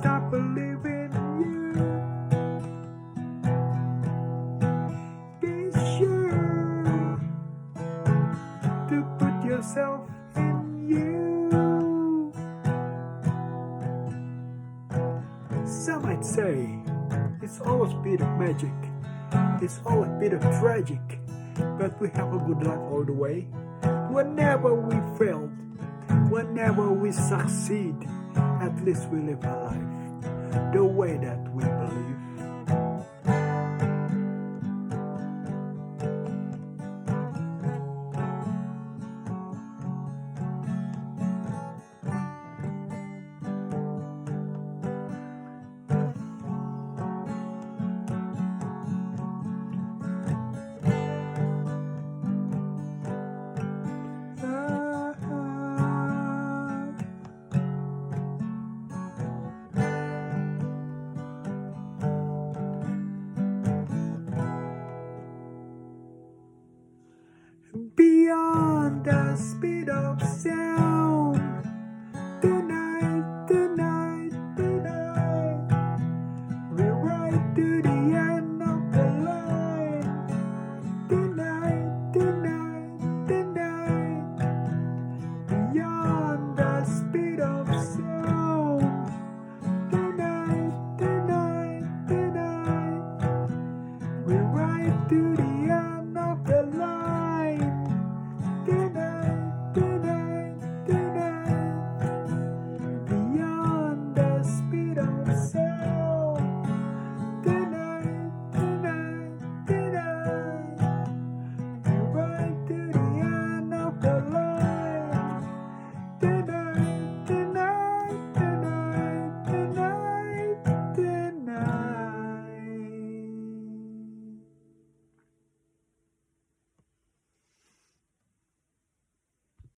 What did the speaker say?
start believing you. Be sure to put yourself in you. Some might say it's always a bit of magic, it's always a bit of tragic, but we have a good life all the way. Whenever we fail, whenever we succeed, at least we live our life the way that we believe. Beyond the speed of sound,